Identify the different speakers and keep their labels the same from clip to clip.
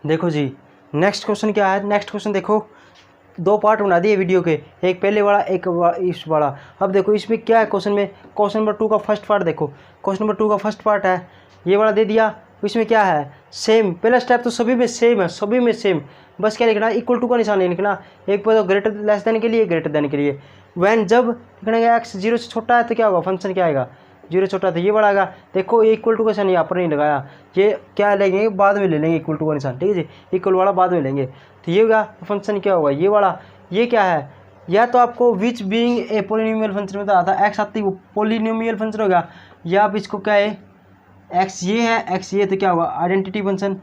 Speaker 1: देखो जी next question क्या है। नेक्स्ट क्वेश्चन देखो, दो पार्ट बना दिए वीडियो के, एक पहले वाला एक इस वाला। अब देखो इसमें क्या है क्वेश्चन में, क्वेश्चन नंबर 2 का फर्स्ट पार्ट देखो। क्वेश्चन नंबर 2 का फर्स्ट पार्ट है ये वाला दे दिया। इसमें क्या है, सेम। पहला स्टेप तो सभी में सेम है, सभी में सेम। बस क्या लिखना, इक्वल टू का निशान नहीं लिखना। एक पर तो ग्रेटर लेस देन के लिए, ग्रेटर देन के लिए। वैन जब लिखना है एक्स 0 से छोटा है तो क्या होगा, फंक्शन क्या आएगा, 0 छोटा, तो ये बड़ा आएगा। देखो ये इक्वल टू का निशान यहाँ पर नहीं लगाया, ये क्या लेंगे, बाद में ले लेंगे इक्वल टू का निशान, ठीक है जी। इक्वल वाला बाद में लेंगे, तो ये होगा फंक्शन क्या होगा, ये वाला। ये क्या है, या तो आपको विच बीइंग ए पोलिनोमियल फंक्शन में आता है, एक्स आती है वो पोलिनोमियल फंक्शन होगा, या आप इसको क्या है, एक्स ये है, एक्स ये, तो क्या होगा आइडेंटिटी फंक्शन,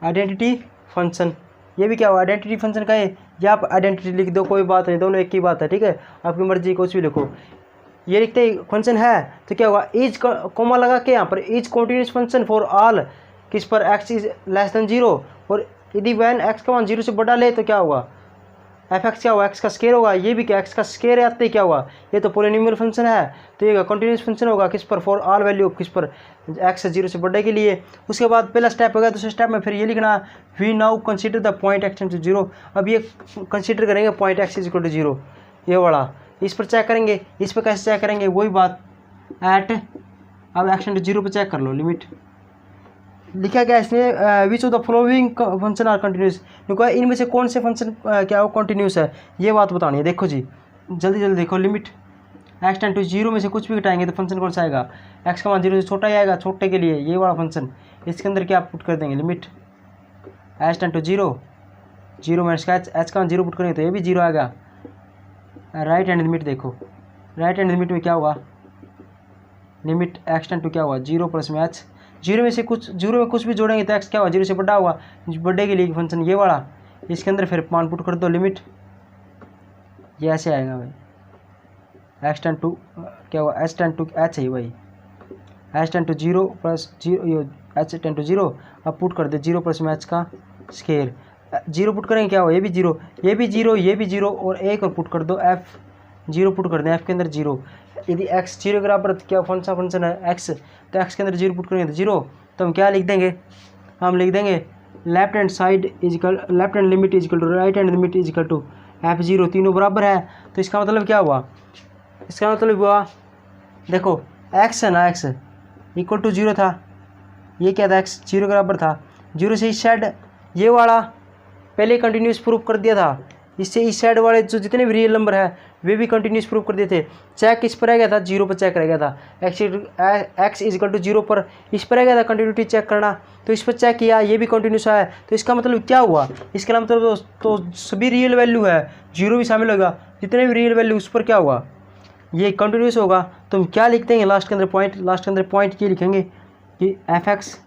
Speaker 1: आइडेंटिटी फंक्शन। ये भी क्या होगा आइडेंटिटी फंक्शन का है, या आप आइडेंटिटी लिख दो, कोई बात नहीं, दोनों एक ही बात है, ठीक है, आपकी मर्जी कुछ भी लिखो। ये लिखते ही फंक्शन है तो क्या होगा, इज कोमा लगा के यहाँ पर is continuous function for all किस पर एक्स इज लेस देन 0, और यदि वैन एक्स का मान 0 से बड़ा ले तो क्या होगा, एफ एक्स क्या होगा, एक्स का स्केयर होगा। ये भी क्या एक्स का स्केयर आते ही क्या हुआ, ये तो पोलिनोमियल फंक्शन है, तो ये कंटिन्यूस फंक्शन होगा किस पर, फॉर ऑल वैल्यू किस पर, एक्स 0 से बड़े के लिए। उसके बाद पहला स्टेप होगा, दूसरे स्टेप में फिर ये लिखना, we now consider the point x to 0। अब ये कंसीडर करेंगे point x is equal to 0, ये वाला, इस पर चेक करेंगे। इस पर कैसे चेक करेंगे, वही बात एट, अब एक्स टू 0 पर चेक कर लो, लिमिट लिखा गया इसमें, which of the following function are continuous, देखो इनमें से कौन से फंक्शन क्या हो कंटिन्यूस है, ये बात बतानी है। देखो जी जल्दी जल्दी देखो, लिमिट एक्स टेंड टू 0 में से कुछ भी घटाएंगे तो फंक्शन कौन सा आएगा, एक्स का मान 0 से छोटा ही आएगा, छोटे के लिए ये वाला फंक्शन। इसके अंदर क्या पुट कर देंगे, लिमिट एक्स टेंड टू 0 में इसका एच का मान 0 पुट करेंगे तो ये भी 0 आएगा। राइट हैंड लिमिट देखो, राइट हैंड लिमिट में क्या होगा, लिमिट एक्स टेंड टू क्या हुआ 0 प्लस में एच, 0 में से कुछ 0 में कुछ भी जोड़ेंगे तो एक्स क्या हुआ 0 से बड़ा हुआ, बड़े के लिए फंक्शन ये वाला। इसके अंदर फिर मान पुट कर दो, लिमिट ये ऐसे आएगा भाई, एक्स टेंड टू क्या हुआ, एच टेंड टू एच है भाई, h tend to 0 plus 0 h tend to 0। अब पुट कर दे 0 प्लस में एच का स्केयर, 0 पुट करेंगे क्या हुआ, ये भी 0, ये भी 0, ये भी 0, और एक और पुट कर दो एफ, 0 पुट कर दें एफ के अंदर 0। यदि x 0 के बराबर क्या फंक्शन है x, तो x के अंदर 0 पुट करेंगे तो 0, तो हम क्या लिख देंगे, हम लिख देंगे left hand side is equal, left hand limit is equal to right hand limit is equal to f0, तीनों बराबर है। तो इसका मतलब क्या हुआ, इसका मतलब हुआ देखो x है ना, x इक्वल टू 0 था, ये क्या था x 0 के बराबर था, 0 से इस साइड ये वाला पहले कंटिन्यूस प्रूफ कर दिया था, इससे इस साइड वाले जो जितने भी रियल नंबर है वे भी कंटिन्यूस प्रूफ कर दिए थे। चेक किस पर रह गया था, 0 पर चेक रह गया था, एक्स इजिकल टू 0 पर इस पर रह गया था कंटिन्यूटी चेक करना, तो इस पर चेक किया, ये भी कंटिन्यूस आया। तो इसका मतलब क्या हुआ, इसका मतलब तो सभी रियल वैल्यू है, 0 भी शामिल होगा, जितने भी रियल वैल्यू उस पर क्या हुआ, ये कंटिन्यूस होगा। तो हम क्या लिख देंगे लास्ट के अंदर पॉइंट, लास्ट के अंदर पॉइंट ये लिखेंगे कि f x,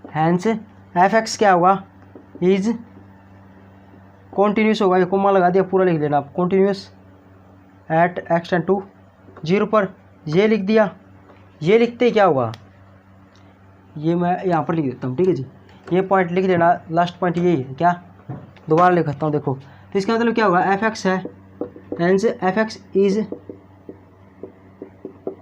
Speaker 1: hence f x क्या होगा, इज कॉन्टीन्यूस होगा, ये कोमा लगा दिया, पूरा लिख देना आप, continuous at x tend to 0 पर, ये लिख दिया। ये लिखते क्या होगा, ये मैं यहाँ पर लिख देता हूँ, ठीक है जी, ये पॉइंट लिख देना, लास्ट पॉइंट यही है क्या, दोबारा लिखता हूँ देखो। तो इसका मतलब क्या होगा, एफ एक्स है and f x is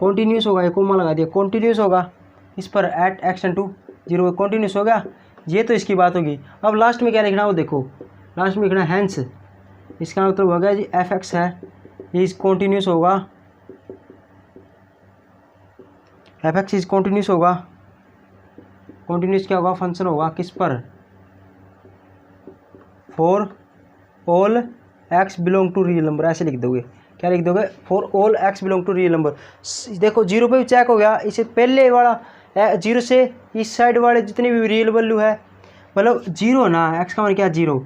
Speaker 1: continuous होगा, ये कोमा लगा दिया, कॉन्टीन्यूस होगा इस पर at x tend to 0 continuous हो गया, ये तो इसकी बात होगी। अब लास्ट में क्या लिखना वो देखो, लास्ट में लिखना हैंस, इसका मतलब हो गया जी एफ एक्स है इज कॉन्टीन्यूस होगा, एफ एक्स इज कॉन्टीन्यूस होगा, कॉन्टीन्यूस क्या होगा फंक्शन होगा किस पर, for all x belong to real number, ऐसे लिख दोगे, क्या लिख दोगे, for all x belong to real number. देखो 0 पे भी चेक हो गया, इसे पहले वाला 0 से इस साइड वाले जितनी भी रियल वैल्यू है, मतलब 0 ना, एक्स का मान क्या 0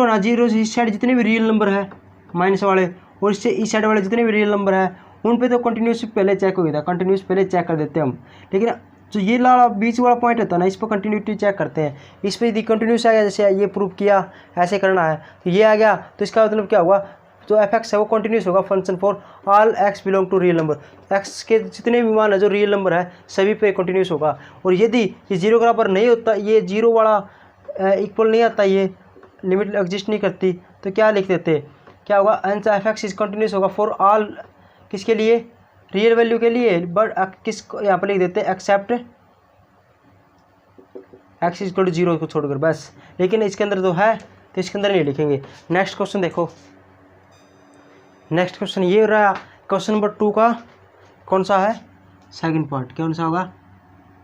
Speaker 1: ना, 0 से इस साइड जितने भी रियल नंबर है माइनस वाले, और इससे इस साइड वाले जितने भी रियल नंबर है उन पे तो कंटिन्यूस पहले चेक हो गया था, कंटिन्यूस पहले चेक कर देते हैं हम। लेकिन जो ये लाला बीच वाला पॉइंट होता है ना, इस पर कंटिन्यूटी चेक करते हैं, इस पर यदि कंटिन्यूस आ गया, जैसे ये प्रूफ किया ऐसे करना है, तो ये आ गया, तो इसका मतलब क्या हुआ, जो एफ एक्स है वो कंटिन्यूस होगा function for all x belong to real number, x के जितने भी मान है जो रियल नंबर है सभी पे कंटिन्यूस होगा। और यदि ये 0 के बराबर नहीं होता, ये 0 वाला इक्वल नहीं आता, ये लिमिट एग्जिस्ट नहीं करती, तो क्या लिख देते, क्या होगा, answer F x is continuous होगा फॉर ऑल, किसके लिए, रियल वैल्यू के लिए बट किस यहाँ पर लिख देते हैं एक्सेप्ट एक्स इक्वल टू 0 को छोड़कर बस। लेकिन इसके अंदर तो है तो इसके अंदर नहीं लिखेंगे। नेक्स्ट क्वेश्चन देखो, नेक्स्ट क्वेश्चन ये रहा क्वेश्चन नंबर 2 का कौन सा है, सेकंड पार्ट। कौन सा होगा,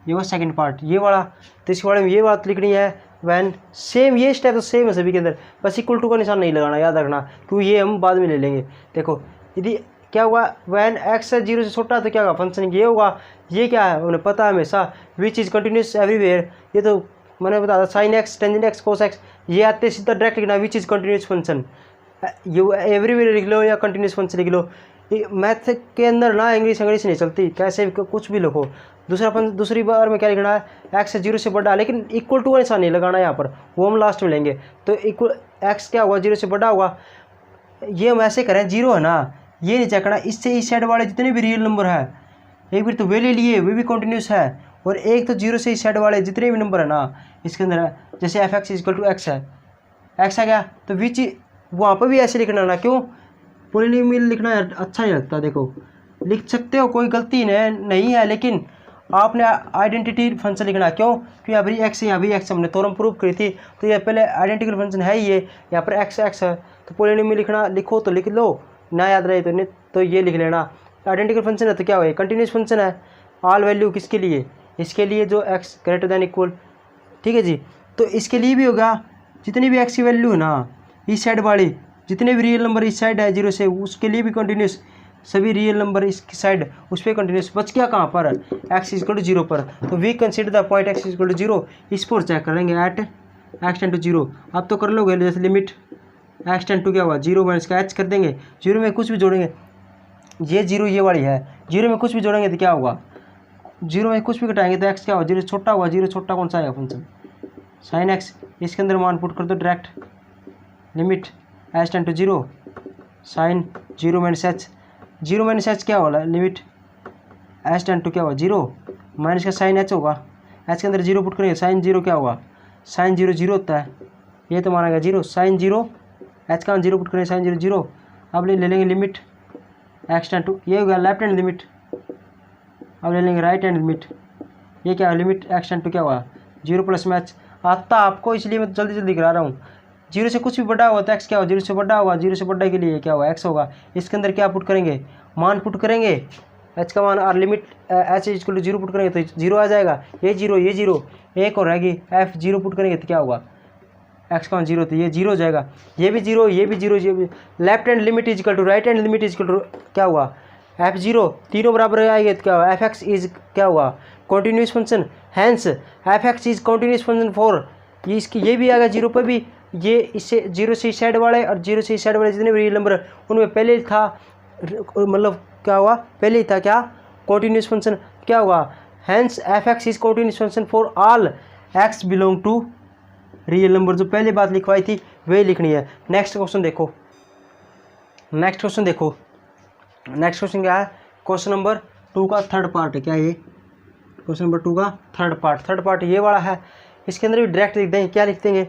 Speaker 1: ये वो सेकंड पार्ट ये वाला। तो इसके बारे में ये बात लिखनी है वैन सेम, ये स्टेप तो सेम है सभी के अंदर, बस इक्वल टू का निशान नहीं लगाना, याद रखना, क्योंकि ये हम बाद में ले लेंगे। देखो यदि क्या हुआ वैन एक्स है 0 से छोटा तो क्या होगा, फंक्शन ये होगा। ये क्या है उन्हें पता है हमेशा, विच इज़ कंटिन्यूस एवरीवेयर। ये तो मैंने बताया sine x tangent x cos x, ये आते सीधा डायरेक्ट लिखना विच इज़ कंटिन्यूस फंक्शन। ये एवरीवेयर लिख लो या कंटिन्यूस फंक्शन लिख लो। मैथ के अंदर ना इंग्लिश नहीं चलती, कैसे कुछ भी लिखो। दूसरी बार में क्या लिखना है, एक्स से 0 से बड़ा, लेकिन इक्वल टू का निशान नहीं लगाना यहाँ पर, वो हम लास्ट में लेंगे। तो इक्वल एक्स क्या हुआ 0 से बड़ा होगा, ये हम ऐसे करें 0 है ना, ये नहीं चेक करना, इससे इस साइड वाले जितने भी रियल नंबर है एक बार तो वे ले लिए, वे भी कंटिन्यूस है, और एक तो 0 से इस साइड वाले जितने भी नंबर है ना इसके अंदर है, जैसे f x equal to x है, एक्स है क्या, तो विच वहाँ पर भी ऐसे लिखना ना, क्यों पॉलिनोमियल लिखना अच्छा नहीं लगता। देखो लिख सकते हो, कोई गलती नहीं है, लेकिन आपने आइडेंटिटी फंक्शन लिखना, क्यों कि यहाँ भी एक्स है, यहाँ भी एक्स हमने थ्योरम प्रूव करी थी, तो ये पहले आइडेंटिकल फंक्शन है ही, ये यहाँ पर एक्स एक्स है, तो पॉलिनोमियल लिखना, लिखो तो लिख लो, ना याद रहे तो नहीं तो ये लिख लेना। आइडेंटिकल फंक्शन है तो क्या हुआ, कंटिन्यूस फंक्शन है, ऑल वैल्यू किसके लिए, इसके लिए जो एक्स ग्रेटर दैन इक्वल, ठीक है जी। तो इसके लिए भी होगा जितनी भी एक्स की वैल्यू है ना इस साइड वाली, जितने भी रियल नंबर इस साइड है 0 से, उसके लिए भी कंटिन्यूस, सभी रियल नंबर इसकी साइड उस पर कंटिन्यूस। बच गया कहाँ पर, एक्स इक्वल टू 0 पर, तो we consider the point x equal to 0, इस पर चेक करेंगे एट एक्स टेंड टू 0। अब तो कर लोगे, जैसे लिमिट एक्स टेंड टू क्या हुआ 0 माइनस का एच कर देंगे, 0 में कुछ भी जोड़ेंगे, ये 0 ये वाली है, 0 में कुछ भी जोड़ेंगे तो क्या होगा, 0 में कुछ भी घटाएंगे तो एक्स क्या होगा, 0 छोटा हुआ, 0 छोटा कौन सा आएगा फंक्शन साइन एक्स, इसके अंदर मान पुट कर दो direct, limit h tend to 0 sine 0 minus h, 0 minus h क्या होगा, लिमिट एच टेंड टू क्या होगा 0 माइनस का साइन एच होगा, एच के अंदर 0 पुट करेंगे, साइन 0 क्या होगा, साइन 0 0 होता है, ये तो माना गया 0, साइन 0 एच का 0 पुट करेंगे, साइन 0 0। अब ले लेंगे लिमिट एक्स टेंड टू, ये हो गया लेफ्ट हैंड लिमिट। अब ले लेंगे राइट हैंड लिमिट, ये क्या है, लिमिट एक्स टेंड टू क्या हुआ 0 प्लस में एच आता आपको, इसलिए मैं जल्दी जल्दी करा रहा हूँ। 0 से कुछ भी बड़ा होगा तो एक्स क्या होगा, 0 से बड़ा होगा, 0 से बड़ा के लिए क्या होगा एक्स होगा। इसके अंदर क्या पुट करेंगे, मान पुट करेंगे, एच का मान और limit h equal to 0 put करेंगे तो 0 आ जाएगा, ये 0 एक और रहेगी, एफ 0 पुट करेंगे तो क्या होगा, एक्स का मान 0 तो ये 0 हो जाएगा, ये भी 0 ये भी 0, ये भी। Left hand limit is equal to right hand limit is equal to क्या हुआ, एफ 0, तीनों बराबर आएंगे तो क्या हुआ, एफ एक्स इज क्या हुआ continuous function, hence f x is continuous function for, ये इसकी ये भी आएगा 0 पर भी, ये इससे 0 से इस साइड वाले और 0 से इस साइड वाले जितने भी रियल नंबर उनमें पहले था, मतलब क्या हुआ पहले ही था क्या कंटिन्यूस फंक्शन, क्या हुआ hence f x is continuous function for all x belong to real number, जो पहले बात लिखवाई थी वही लिखनी है। नेक्स्ट क्वेश्चन देखो, नेक्स्ट क्वेश्चन देखो, नेक्स्ट क्वेश्चन क्या है, क्वेश्चन नंबर 2 का थर्ड पार्ट है, क्या ये क्वेश्चन नंबर 2 का थर्ड पार्ट ये वाला है। इसके अंदर भी डायरेक्ट लिख देंगे, क्या लिख देंगे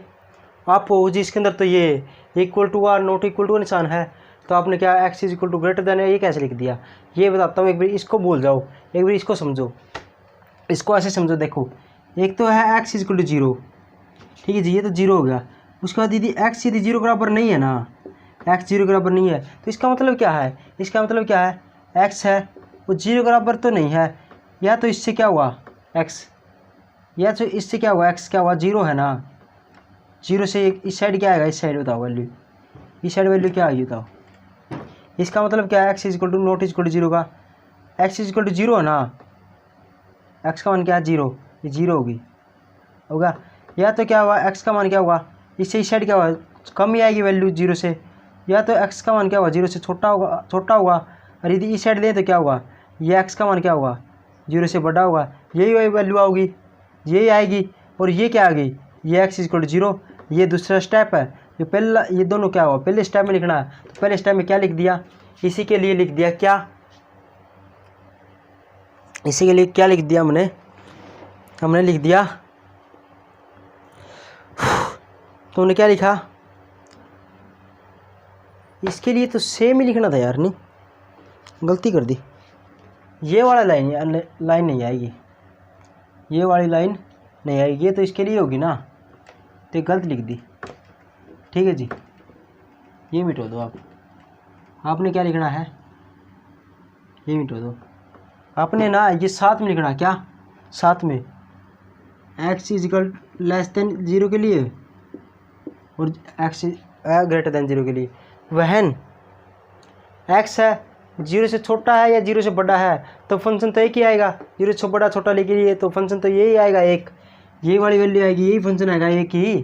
Speaker 1: आप जी, इसके अंदर तो ये इक्वल टू और नॉट इक्वल टू का निशान है, तो आपने क्या x is equal to greater than है, ये कैसे लिख दिया, ये बताता हूँ, एक बार इसको भूल जाओ, एक बार इसको समझो, इसको ऐसे समझो। देखो एक तो है एक्स इज इक्वल टू 0, ठीक है जी, ये तो 0 हो गया। उसके बाद यदि एक्स यदि 0 बराबर नहीं है ना, एक्स 0 बराबर नहीं है तो इसका मतलब क्या है, इसका मतलब क्या है, एक्स है वो 0 बराबर तो नहीं है, या तो इससे क्या हुआ एक्स, या तो इससे क्या हुआ एक्स क्या हुआ 0 है ना, 0 से इस साइड क्या आएगा, इस साइड बताओ वैल्यू, इस साइड वैल्यू क्या आएगी बताओ। इसका मतलब क्या है, x is equal to not is equal to 0 का, एक्स इज इक्वल टू 0 है ना, एक्स का मान क्या है 0, ये 0 होगा। या तो क्या हुआ एक्स का मान क्या हुआ, इससे इस साइड क्या हुआ कम ही आएगी वैल्यू 0 से, या तो एक्स का मान क्या हुआ 0 से छोटा होगा, और यदि इस साइड दें तो क्या हुआ, ये एक्स का मान क्या हुआ 0 से बड़ा होगा, यही वैल्यू आओगी, यही आएगी। और ये क्या आ गई, ये एक्स इक्वल टू 0, ये दूसरा स्टेप है, ये पहला, ये दोनों क्या हुआ पहले स्टेप में लिखना है, तो पहले स्टेप में क्या लिख दिया, इसी के लिए लिख दिया क्या, इसी के लिए क्या लिख दिया हमने लिख दिया, तो हमने क्या लिखा, इसके लिए तो सेम ही लिखना था यार, नहीं गलती कर दी, ये वाला लाइन नहीं आएगी, ये वाली लाइन नहीं आएगी, ये तो इसके लिए होगी ना, तो गलत लिख दी। ठीक है जी, ये मिटो दो आप। आपने क्या लिखना है, ये मिटो दो। आपने ना ये साथ में लिखना, क्या साथ में, x इजिकल लेस देन 0 के लिए और x ग्रेटर देन 0 के लिए। वहन x है 0 से छोटा है या 0 से बड़ा है तो फंक्शन तो एक ही आएगा, 0 से बड़ा छोटा लेके लिए तो फंक्शन तो यही आएगा एक, ये वाली वैल्यू आएगी, यही फंक्शन आएगा एक ही,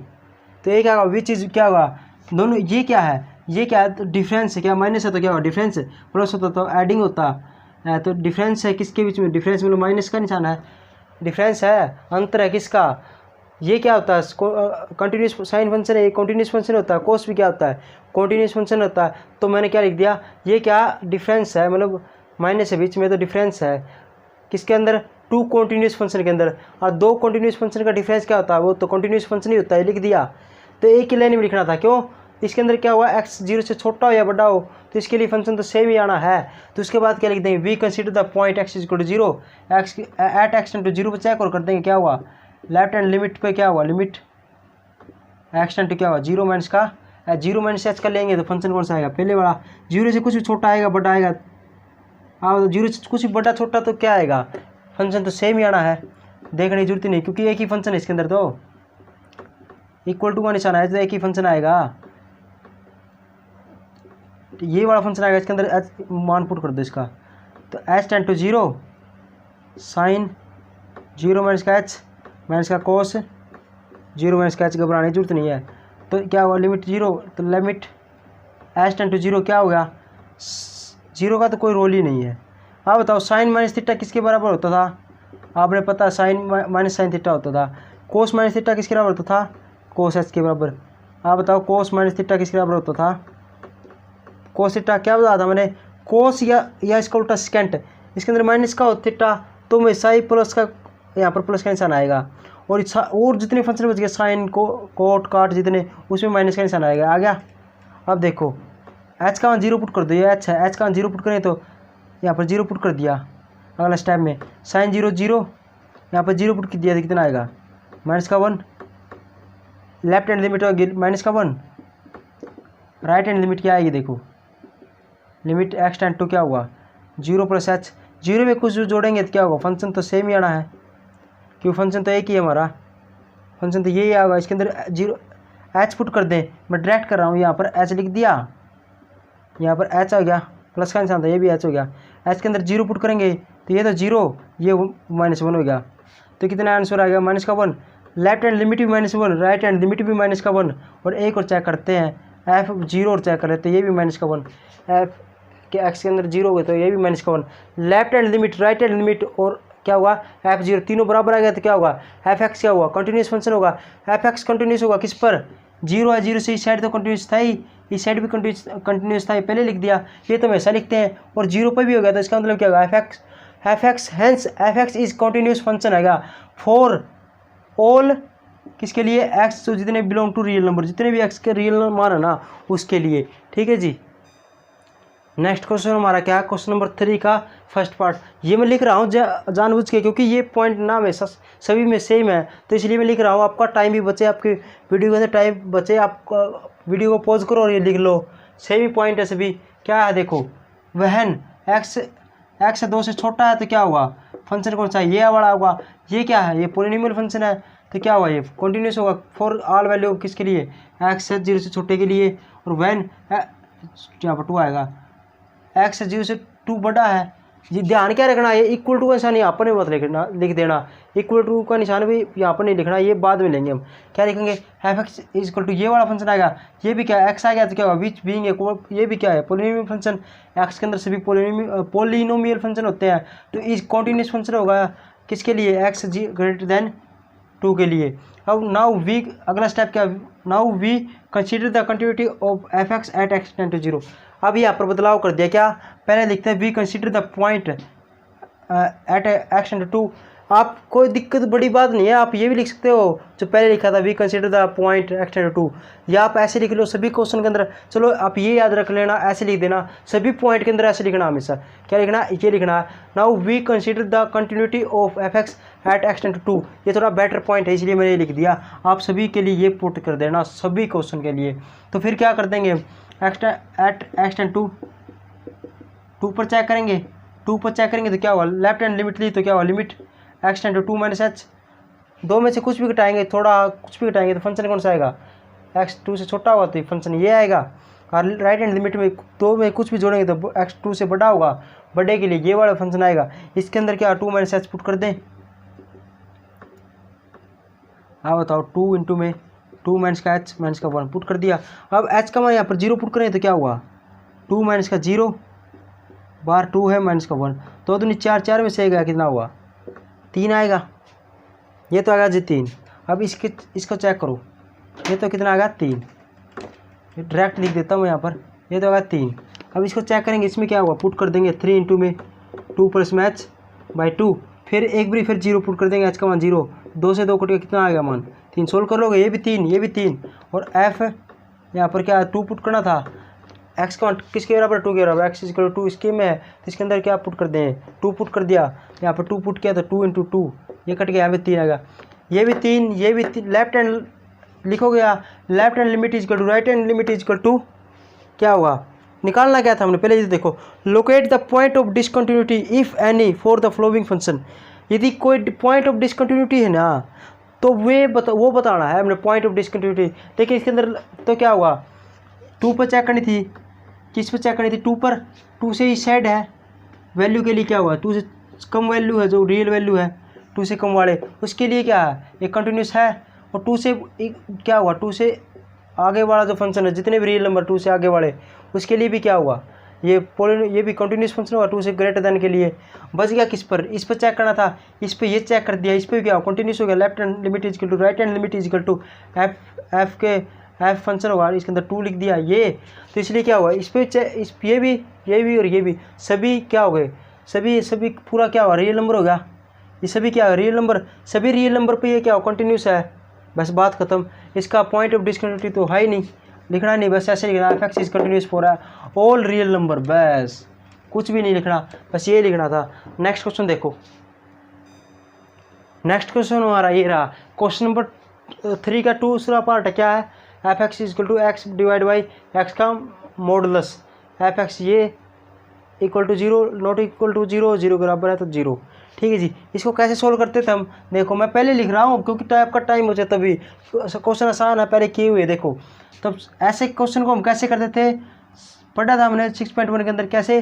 Speaker 1: तो एक आएगा। विच चीज़ क्या होगा, दोनों ये क्या है, ये क्या है, तो डिफरेंस है, क्या माइनस है तो क्या होगा डिफरेंस, प्लस होता तो एडिंग होता, तो डिफरेंस है किसके बीच में, डिफरेंस मतलब माइनस का निशान है, डिफरेंस है, अंतर है किसका। ये क्या होता है, कंटिन्यूस साइन फंक्शन है, ये कंटिन्यूस फंक्शन होता है। कोस भी क्या होता है, कंटिन्यूस फंक्शन होता है। तो मैंने क्या लिख दिया, ये क्या डिफरेंस है, मतलब माइनस है बीच में, तो डिफरेंस है किसके अंदर, 2 कंटिन्यूस फंक्शन के अंदर। और 2 कंटिन्यूस फंक्शन का डिफरेंस क्या होता है, वो तो कंटिन्यूस फंक्शन ही होता है, लिख दिया। तो एक ही लाइन में लिखना था, क्यों, इसके अंदर क्या हुआ, x 0 से छोटा हो या बड़ा हो तो इसके लिए फंक्शन तो सेम ही आना है। तो उसके बाद क्या लिख देंगे, we consider the point x equal to 0, x at x tend to 0 पर चेक और कर देंगे क्या हुआ, लेफ्ट हैंड लिमिट पे क्या हुआ, लिमिट x टेंड टू क्या हुआ 0 माइनस का 0 माइनस h का लेंगे तो फंक्शन कौन सा आएगा, पहले वाला। 0 से कुछ भी छोटा आएगा बड़ा आएगा, हाँ 0 से कुछ भी बड़ा छोटा तो क्या आएगा, फंक्शन तो सेम ही आना है, देखने की जरूरत ही नहीं, क्योंकि एक ही फंक्शन है इसके अंदर, तो इक्वल टू का निशान है तो एक ही फंक्शन आएगा, तो ये वाला फंक्शन आएगा, इसके अंदर h मान पुट कर दो इसका, तो h tend to 0 sine 0 minus का h माइनस का कोस 0 माइनस का h, घबराने की जरूरत नहीं है। तो क्या हुआ, लिमिट 0, तो लिमिट h टेंड टू 0 क्या हो गया, 0 का तो कोई रोल ही नहीं है। आप बताओ साइन माइनस थीटा किसके बराबर होता था, आपने पता साइन माइनस साइन थीटा होता था। कोस माइनस थीटा किसके बराबर होता था, कोस h के बराबर। आप बताओ कोस माइनस थीटा किसके बराबर होता था, कोस थीटा क्या बताया था मैंने, कोस या इसका उल्टा सेकेंट, इसके अंदर माइनस का हो थीटा तो हमेशा ही प्लस का, यहाँ पर प्लस का निशान आएगा। और जितने फंक्शन बच गए साइन को कोट काट जितने, उसमें माइनस का निशान आएगा, आ गया। अब देखो h का मान 0 पुट कर दो, ये h है, h का मान 0 पुट करें तो यहाँ पर 0 पुट कर दिया। अगला स्टेप में साइन 0 0, यहाँ पर 0 पुट कर दिया तो कितना आएगा, माइनस का 1, लेफ्ट हैंड लिमिट होगी माइनस का 1, राइट हैंड लिमिट क्या आएगी, देखो लिमिट x टेंड टू क्या हुआ 0 प्लस h, 0 में कुछ जोड़ेंगे तो क्या होगा, फंक्शन तो सेम ही आना है, क्योंकि फंक्शन तो एक ही है हमारा, फंक्शन तो यही आएगा। इसके अंदर 0 h पुट कर दें, मैं डायरेक्ट कर रहा हूँ, यहाँ पर h लिख दिया, यहाँ पर h आ गया, प्लस का निशान था ये भी h हो गया। h के अंदर 0 पुट करेंगे तो ये तो 0, ये -1 हो गया, तो कितना आंसर आ गया, माइनस का 1। लेफ्ट हैंड लिमिट भी -1, राइट हैंड लिमिट भी माइनस का 1, और एक और चेक करते हैं f0 और चेक कर लेते हैं, ये भी माइनस का 1, f के x के अंदर 0 हो गया तो ये भी माइनस का 1। Left hand limit right hand limit और क्या हुआ, f0 तीनों बराबर आ गया तो क्या होगा, f(x) क्या हुआ, कंटिन्यूस फंक्शन होगा, f(x) कंटिन्यूस होगा किस पर, 0 है, 0 से इस साइड तो कंटिन्यूस था ही, इस साइड भी कंटिन्यूस था, पहले लिख दिया, ये तो हमेशा लिखते हैं, और 0 पर भी हो गया तो इसका मतलब क्या होगा, f(x) hence f(x) is continuous function आएगा फॉर ऑल, किसके लिए, x तो जितने बिलोंग टू रियल नंबर, जितने भी x के रियल नंबर है ना उसके लिए। ठीक है जी, नेक्स्ट क्वेश्चन हमारा क्या है, क्वेश्चन नंबर 3 का फर्स्ट पार्ट। ये मैं लिख रहा हूँ जानबूझ के, क्योंकि ये पॉइंट ना हमेशा सभी में सेम है, तो इसलिए मैं लिख रहा हूँ, आपका टाइम भी बचे, आपकी वीडियो के अंदर टाइम बचे, आप वीडियो को पॉज करो और ये लिख लो, सेम ही पॉइंट है सभी। क्या है देखो, वहन x 2 से छोटा है तो क्या होगा, फंक्शन कौन सा है, ये वाला होगा। ये क्या है, ये पॉलिनोमियल फंक्शन है तो क्या हुआ, ये कंटिन्यूस होगा फॉर ऑल वैल्यू किसके लिए, x 0 से छोटे के लिए, और वैन यहाँ पर 2 आएगा, x 0 से 2 बड़ा है। ये ध्यान क्या रखना है, इक्वल टू का निशान यहाँ पर नहीं मत लिख देना, इक्वल टू का निशान भी यहाँ पर नहीं लिखना, ये बाद में लेंगे हम। क्या लिखेंगे, f(x) इज इक्वल टू ये वाला फंक्शन आएगा, ये भी क्या है, x आ गया तो क्या होगा, विच बीइंग ये भी क्या है, पोलिनोमियल फंक्शन, x के अंदर सभी पोलिनोमियल फंक्शन होते हैं, तो इज कॉन्टिन्यूस फंक्शन होगा किसके लिए, x ग्रेटर देन 2 के लिए। अब नाउ वी, अगला स्टेप क्या, now we consider the continuity of f(x) at x tend to 0। अब यहाँ पर बदलाव कर दिया, क्या, पहले लिखते हैं we consider the point at x tend to 2, आप कोई दिक्कत बड़ी बात नहीं है, आप ये भी लिख सकते हो जो पहले लिखा था, we consider the point x tend to, या आप ऐसे लिख लो सभी क्वेश्चन के अंदर। चलो आप ये याद रख लेना, ऐसे लिख देना सभी पॉइंट के अंदर, ऐसे लिखना हमेशा। क्या लिखना, ये लिखना, now we consider the continuity of f x at x tend to. ये थोड़ा बेटर पॉइंट है इसलिए मैंने ये लिख दिया, आप सभी के लिए ये पुट कर देना सभी क्वेश्चन के लिए। तो फिर क्या कर देंगे, एट एक्सटेंड टू पर चेक करेंगे, टू पर चेक करेंगे तो क्या हुआ, लेफ्ट हैंड लिमिट ली तो क्या हुआ, limit x tend to two minus h, दो में से कुछ भी घटाएंगे, थोड़ा कुछ भी घटाएंगे तो फंक्शन कौन सा आएगा, एक्स टू से छोटा होगा तो फंक्शन ये आएगा। और राइट हैंड लिमिट में दो में कुछ भी जोड़ेंगे तो एक्स टू से बड़ा होगा, बड़े के लिए ये वाला फंक्शन आएगा। इसके अंदर क्या टू माइनस एच पुट कर दें, हाँ बताओ, टू इंटू में टू माइनस का एच माइनस का वन पुट कर दिया। अब एच का मान यहाँ पर जीरो पुट करें तो क्या हुआ, टू माइनस का जीरो बार टू है माइनस का वन, तो दूनी चार, चार में से आएगा कितना हुआ, तीन आएगा, ये तो आएगा जी तीन। अब इसको चेक करो, ये तो कितना आएगा तीन, डायरेक्ट लिख देता हूँ यहाँ पर, ये तो आएगा तीन। अब इसको चेक करेंगे, इसमें क्या हुआ, पुट कर देंगे थ्री इंटू में टू प्लस में एच बाई टू, फिर एक बारी फिर जीरो पुट कर देंगे, एच का मान जीरो, दो से दो कट के कितना आएगा मान तीन, सोल्व कर लोगे, ये भी तीन, ये भी तीन। और एफ यहाँ पर क्या टू पुट करना था, एक्स का मान किसके बराबर, टू के बराबर, एक्स इक्वल टू इसके में है तो इसके अंदर क्या पुट कर दें, टू पुट कर दिया, यहाँ पर टू पुट किया तो टू इंटू टू, ये कट गया, यहाँ पे तीन आएगा, ये भी तीन, ये भी तीन। लेफ्ट हैंड लिखोगे, left hand limit is equal to right hand limit is equal to, क्या हुआ, निकालना क्या था हमने पहले, ये देखो, locate the point of discontinuity if any for the following function. यदि कोई पॉइंट ऑफ डिसकंटिन्यूटी है ना तो वो बताना है हमने पॉइंट ऑफ डिसकंटिन्यूटी। देखिए इसके अंदर तो क्या हुआ, टू पर चेक करनी थी, किस पर चेक करनी थी, टू पर, टू से ही सेड है वैल्यू के लिए, क्या हुआ, टू से कम वैल्यू है जो रियल वैल्यू है, टू से कम वाले उसके लिए क्या है, एक कंटिन्यूस है। और टू से क्या हुआ, टू से आगे वाला जो फंक्शन है, जितने भी रियल नंबर टू से आगे वाले, उसके लिए भी क्या हुआ, ये भी कंटिन्यूस फंक्शन हुआ टू से ग्रेटर देन के लिए। बच गया किस पर, इस पर चेक करना था, इस पर ये चेक कर दिया, इस पर क्या कंटिन्यूस हो गया, left hand limit is equal to right hand limit is equal to f के एफ फंक्शन होगा, इसके अंदर टू लिख दिया ये, तो इसलिए क्या हुआ, इस पर ये भी और ये भी सभी क्या हो गए, सभी पूरा क्या हुआ, रियल नंबर हो गया, ये सभी क्या है, रियल नंबर, सभी रियल नंबर पे ये क्या हो, कंटिन्यूस है, बस बात खत्म। इसका पॉइंट ऑफ डिसकंटिन्यूटी तो है ही नहीं, लिखना नहीं, बस ऐसे लिखना, F x is continuous for all real number, बस कुछ भी नहीं लिखना, बस ये लिखना था। नेक्स्ट क्वेश्चन देखो, नेक्स्ट क्वेश्चन हमारा ये रहा, क्वेश्चन नंबर 3 का दूसरा पार्ट है, क्या है, f x is equal to x divide by x का मॉडुलस, एफ एक्स ये equal to zero, not equal to zero, zero के बराबर है तो जीरो, ठीक है जी। इसको कैसे सोल्व करते थे हम, देखो मैं पहले लिख रहा हूँ क्योंकि टाइप का टाइम हो जाए, तभी क्वेश्चन आसान है पहले किए हुए। देखो तब ऐसे क्वेश्चन को हम कैसे करते थे, पढ़ा था हमने 6.1 के अंदर, कैसे,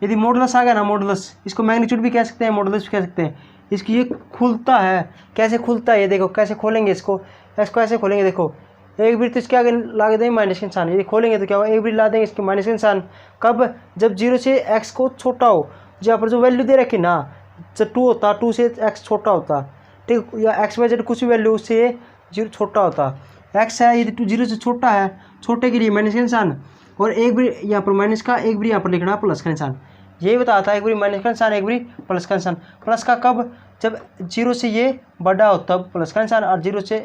Speaker 1: यदि मॉडुलस आ गया ना, मॉडुलस इसको मैग्नीट्यूड भी कह सकते हैं, मॉडुलस भी कह सकते हैं, इसकी ये खुलता है, कैसे खुलता है ये देखो, कैसे खोलेंगे इसको ऐसे खोलेंगे, देखो एक भी तो इसके आगे ला देंगे माइनस के निशान, ये खोलेंगे तो क्या होगा, एक भी ला देंगे इसके माइनस के निशान, कब, जब जीरो से एक्स को छोटा हो, जहाँ पर जो वैल्यू दे रखी ना, जब टू होता, टू से एक्स छोटा होता, ठीक, या एक्स वाई जेड कुछ भी वैल्यू उससे जीरो छोटा होता, एक्स है यदि टू जीरो से छोटा है, छोटे के लिए माइनस का निशान, और एक भी यहाँ पर माइनस का, एक भी यहाँ पर लिखना प्लस का निशान, यही बताया था, एक बारी माइनस का निशान, एक बारी प्लस का निशान। प्लस का कब, जब जीरो से ये बड़ा हो तब प्लस का निशान, और जीरो से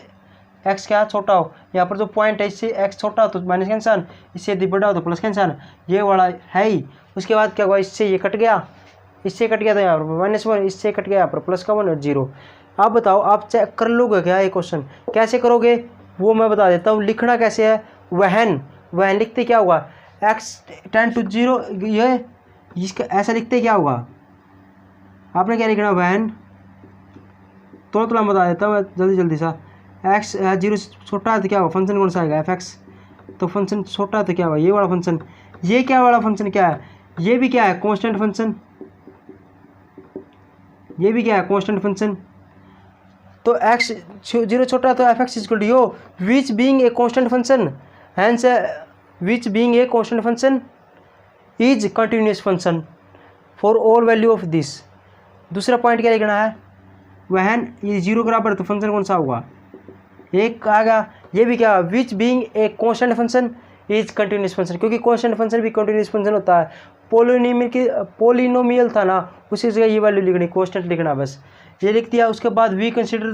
Speaker 1: एक्स क्या छोटा हो, यहाँ पर जो पॉइंट है इससे एक्स छोटा हो तो माइनस का निशान, इससे यदि बड़ा हो तो प्लस का निशान, ये वाला है ही। उसके बाद क्या हुआ, इससे ये कट गया, इससे कट गया था यहाँ पर -1, इससे कट गया यहाँ पर प्लस का 1 और 0। आप बताओ, आप चेक कर लोगे क्या ये क्वेश्चन, कैसे करोगे वो मैं बता देता हूँ। लिखना कैसे है, वहन लिखते क्या हुआ, x टेंड टू 0, ये इसका ऐसा लिखते क्या होगा, आपने क्या लिखना, वहन थोड़ा बता देता हूँ मैं जल्दी सा, एक्स 0 से छोटा है तो क्या होगा, फंक्शन कौन सा आएगा, एफ एक्स, तो फंक्शन छोटा है तो क्या होगा, ये वाला फंक्शन, ये क्या वाला फंक्शन क्या है, ये भी क्या है, कांस्टेंट फंक्शन, ये भी क्या है, कांस्टेंट फंक्शन। तो एक्स 0 छोटा है तो एफ एक्स इक्वल टू यो, which being a constant function, hence which being a constant function is continuous function for all value of this. दूसरा पॉइंट क्या लिखना है, वहन ये 0 के बराबर तो फंक्शन कौन सा होगा, एक आ गया। ये भी क्या, which being a constant function is continuous function, क्योंकि कांस्टेंट फंक्शन भी कंटिन्यूस फंक्शन होता है। पोलिनोमियल था ना, उसी जगह ये वैल्यू लिखनी, कांस्टेंट लिखना बस। ये लिख दिया। उसके बाद we consider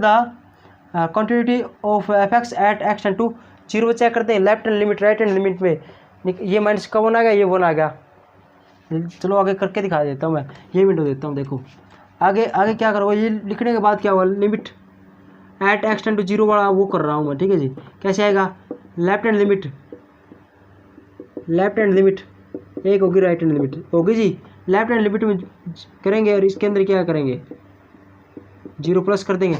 Speaker 1: the continuity of f x at x tend to 0 पर चेक करते हैं। Left hand limit right hand limit में ये माइनस का वन आ गया, ये वन आ गया। चलो आगे करके दिखा देता हूँ मैं, ये विंडो देता हूँ। देखो आगे क्या करोगे, ये लिखने के बाद क्या होगा, limit at x tend to 0 वाला वो कर रहा हूँ मैं, ठीक है जी। कैसे आएगा, लेफ्ट हैंड लिमिट एक होगी, राइट हैंड लिमिट होगी जी। लेफ्ट हैंड लिमिट में करेंगे और इसके अंदर क्या करेंगे, 0 प्लस कर देंगे।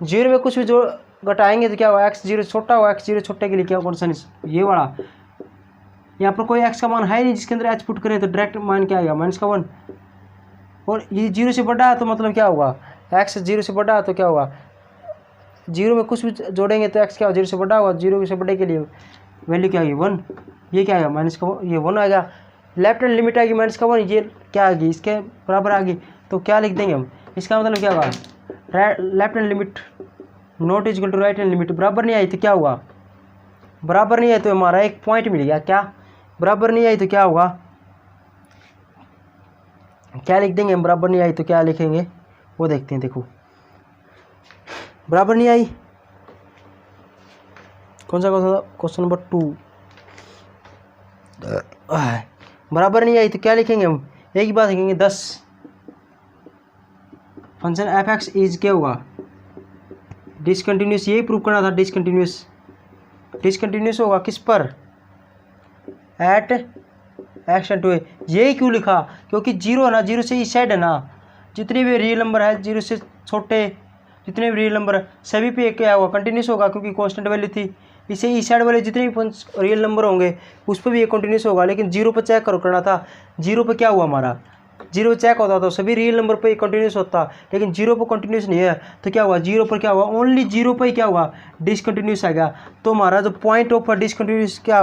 Speaker 1: 0 में कुछ भी जो घटाएंगे तो क्या होगा, एक्स 0 छोटा होगा, एक्स 0 छोटे के लिए क्या कौन सा ये वाला। यहाँ पर कोई एक्स का मान है ही नहीं जिसके अंदर एच पुट करें तो डायरेक्ट मान क्या आएगा, माइनस का 1। और ये 0 से बड़ा है तो मतलब क्या होगा, एक्स 0 से बड़ा है तो क्या होगा, 0 में कुछ भी जोड़ेंगे तो एक्स क्या होगा, 0 से बड़ा होगा। 0 से बड़े के लिए वैल्यू क्या आएगी, 1। ये क्या आएगा, माइनस का ये 1 आएगा। लेफ्ट हैंड लिमिट आएगी माइनस का 1, ये क्या आएगी, इसके बराबर आ गई। तो क्या लिख देंगे हम, इसका मतलब क्या होगा, left hand limit not equal to right hand limit. बराबर नहीं आई तो क्या हुआ, बराबर नहीं आई तो हमारा एक पॉइंट मिल गया। क्या बराबर नहीं आई तो क्या होगा, क्या लिख देंगे हम, बराबर नहीं आई तो क्या लिखेंगे वो देखते हैं। देखो बराबर नहीं आई, कौन सा क्वेश्चन नंबर 2, बराबर नहीं आई तो क्या लिखेंगे हम, एक ही बात लिखेंगे 10। फंक्शन एफ एक्स इज क्या होगा, डिसकंटिन्यूस। यही प्रूव करना था, डिसकंटिन्यूस होगा किस पर, एट एक्स टेंड टू। यही क्यों लिखा, क्योंकि 0 है ना, 0 से इस साइड है ना, जितने भी रियल नंबर है 0 से छोटे जितने भी रियल नंबर है सभी पे क्या होगा, कंटिन्यूस होगा, क्योंकि कांस्टेंट वैल्यू थी। इसे इस साइड वाले जितने भी रियल नंबर होंगे उस पर भी ये कंटिन्यूस होगा। लेकिन 0 पर चेक करना था, 0 पर क्या हुआ हमारा, 0 चेक होता तो सभी रियल नंबर पे कंटिन्यूस होता, लेकिन 0 पर कंटिन्यूस नहीं है तो क्या हुआ, 0 पर क्या हुआ, ओनली 0 पर ही क्या हुआ, डिसकंटिन्यूस आएगा। तो हमारा जो पॉइंट ऑफ डिसकंटिन्यूस क्या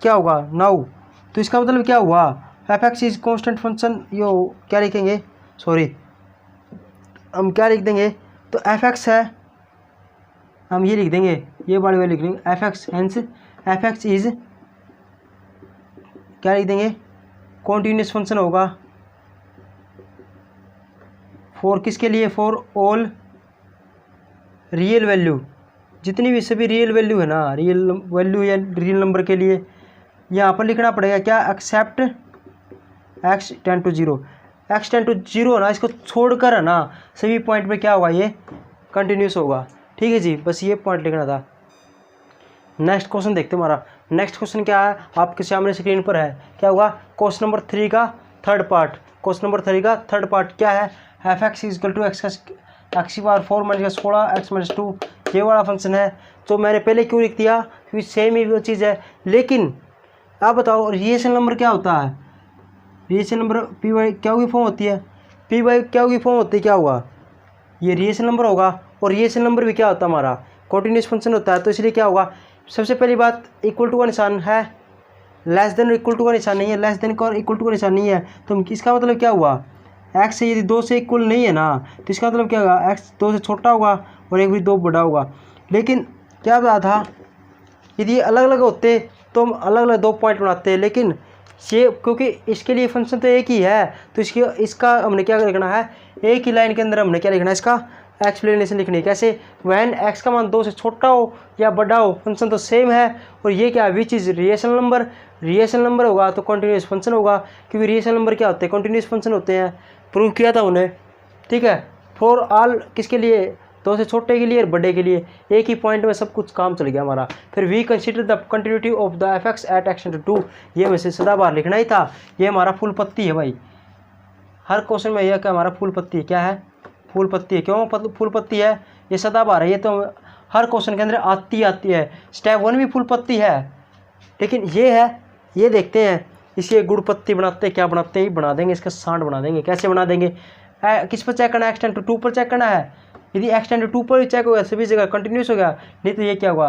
Speaker 1: होगा नाउ। तो इसका मतलब क्या हुआ, F x is constant function. यो क्या लिखेंगे, सॉरी हम क्या लिख देंगे, तो एफ एक्स है, हम ये लिख देंगे, ये बड़ी वैल्यू लिख देंगे F x, hence F x is क्या लिख देंगे, कॉन्टिन्यूस फंक्शन होगा फॉर किसके लिए, फॉर ऑल रियल वैल्यू, जितनी भी सभी रियल वैल्यू है ना, रियल वैल्यू या रियल नंबर के लिए यहाँ पर लिखना पड़ेगा क्या, except x tend to 0। X tend to 0 है ना, इसको छोड़कर है ना सभी पॉइंट पे क्या होगा, ये कंटिन्यूस होगा। ठीक है जी, बस ये पॉइंट लिखना था। नेक्स्ट क्वेश्चन देखते हैं हमारा। नेक्स्ट क्वेश्चन क्या है, आपके सामने स्क्रीन पर है, क्या होगा, क्वेश्चन नंबर 3 का थर्ड पार्ट। क्वेश्चन नंबर 3 का थर्ड पार्ट क्या है, f x equal to x की पावर 4 माइनस 16 एक्स माइनस 2, ये वाला फंक्शन है। तो मैंने पहले क्यों लिख दिया, क्योंकि सेम ही वो चीज़ है। लेकिन आप बताओ रिएशन नंबर क्या होता है, रिएशन नंबर पी वाई क्या की फॉर्म होती है, पी वाई क्या की फॉर्म होती है, क्या हुआ, ये रिएशन नंबर होगा। और रिएशन नंबर भी क्या होता है हमारा, कंटीन्यूअस फंक्शन होता है। तो इसलिए क्या होगा, सबसे पहली बात इक्वल टू का निशान है, लेस देन इक्वल टू का निशान नहीं है, लेस देन का और इक्वल टू का निशान नहीं है। तो इसका मतलब क्या हुआ, एक्स से यदि 2 से इक्वल नहीं है ना, तो इसका मतलब क्या होगा, एक्स 2 से छोटा होगा और एक भी 2 बड़ा होगा। लेकिन क्या बात था, यदि अलग अलग होते तो हम अलग अलग 2 पॉइंट बनाते हैं। लेकिन ये क्योंकि इसके लिए फंक्शन तो एक ही है, तो इसका हमने क्या लिखना है, एक ही लाइन के अंदर हमने क्या लिखना है, इसका एक्सप्लेनेशन लिखनी है। कैसे, वैन एक्स का मान 2 से छोटा हो या बड़ा हो, फंक्शन तो सेम है। और ये क्या, which is aeration number, aeration number होगा तो कंटिन्यूस फंक्शन होगा, क्योंकि रिएशन नंबर क्या होते हैं, कंटिन्यूस फंक्शन होते हैं। प्रूव किया था उन्हें, ठीक है। फॉर ऑल किसके लिए, 2 से छोटे के लिए और बड़े के लिए, एक ही पॉइंट में सब कुछ काम चल गया हमारा। फिर we consider the continuity of the f x at x tend to 2, ये वैसे सदाबहार लिखना ही था। ये हमारा फुल पत्ती है भाई, हर क्वेश्चन में यह क्या हमारा फुल पत्ती है, क्या है, फुल पत्ती है। क्यों फुल पत्ती है, ये सदाबहार है, ये तो हर क्वेश्चन के अंदर आती है। स्टेप 1 भी फुल पत्ती है, लेकिन ये है, ये देखते हैं इसे गुड़ पत्ती बनाते हैं, क्या बनाते हैं, बना देंगे, इसका सांड बना देंगे। कैसे बना देंगे, किस पर चेक करना है, एक्स टेंड टू 2 पर चेक करना है। यदि एक्स टेंड टू 2 पर भी चेक होगा सभी जगह कंटिन्यूस हो गया, नहीं तो ये क्या हुआ,